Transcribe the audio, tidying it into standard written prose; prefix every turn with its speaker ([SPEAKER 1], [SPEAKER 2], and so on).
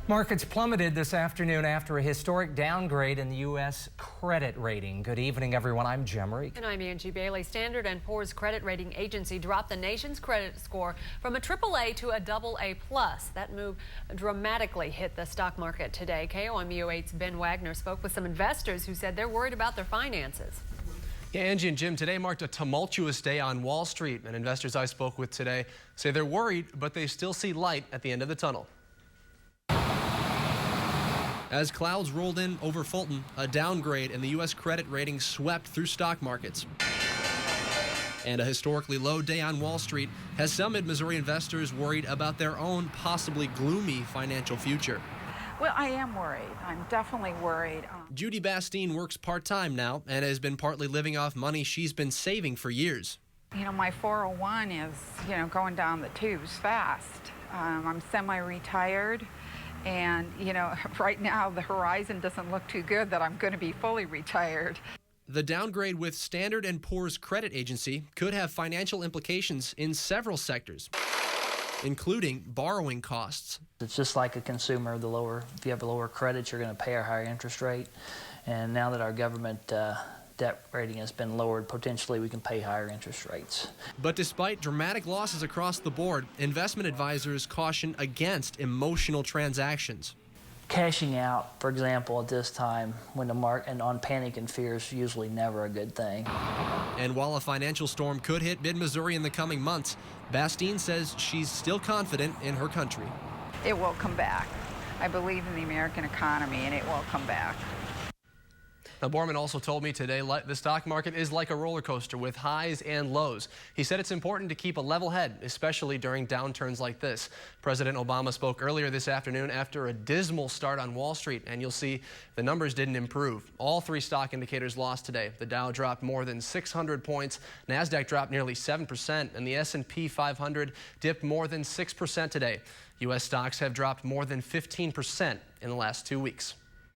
[SPEAKER 1] Markets plummeted this afternoon after a historic downgrade in the U.S. credit rating. Good evening, everyone. I'm Jim Reek.
[SPEAKER 2] And I'm Angie Bailey. Standard & Poor's credit rating agency dropped the nation's credit score from a AAA to a AA+. That move dramatically hit the stock market today. KOMU8's Ben Wagner spoke with some investors who said they're worried about their finances.
[SPEAKER 3] Yeah, Angie and Jim, today marked a tumultuous day on Wall Street, and investors I spoke with today say they're worried, but they still see light at the end of the tunnel. As clouds rolled in over Fulton, a downgrade in the U.S. credit rating swept through stock markets. And a historically low day on Wall Street has some mid-Missouri investors worried about their own possibly gloomy financial future.
[SPEAKER 4] Well, I am worried. I'm definitely worried.
[SPEAKER 3] Judy Bastine works part-time now and has been partly living off money she's been saving for years.
[SPEAKER 4] You know, my 401 is, going down the tubes fast. I'm semi-retired. And, right now the horizon doesn't look too good that I'm going to be fully retired.
[SPEAKER 3] The downgrade with Standard & Poor's credit agency could have financial implications in several sectors, including borrowing costs.
[SPEAKER 5] It's just like a consumer. If you have a lower credit, you're going to pay a higher interest rate. And now that our government debt rating has been lowered, potentially we can pay higher interest rates.
[SPEAKER 3] But despite dramatic losses across the board, investment advisors caution against emotional transactions.
[SPEAKER 5] Cashing out, for example, at this time when the market and on panic and fear is usually never a good thing.
[SPEAKER 3] And while a financial storm could hit mid-Missouri in the coming months, Bastine says she's still confident in her country.
[SPEAKER 4] It will come back. I believe in the American economy, and it will come back.
[SPEAKER 3] Now, Borman also told me today the stock market is like a roller coaster with highs and lows. He said it's important to keep a level head, especially during downturns like this. President Obama spoke earlier this afternoon after a dismal start on Wall Street, and you'll see the numbers didn't improve. All three stock indicators lost today. The Dow dropped more than 600 points, NASDAQ dropped nearly 7%, and the S&P 500 dipped more than 6% today. U.S. stocks have dropped more than 15% in the last 2 weeks.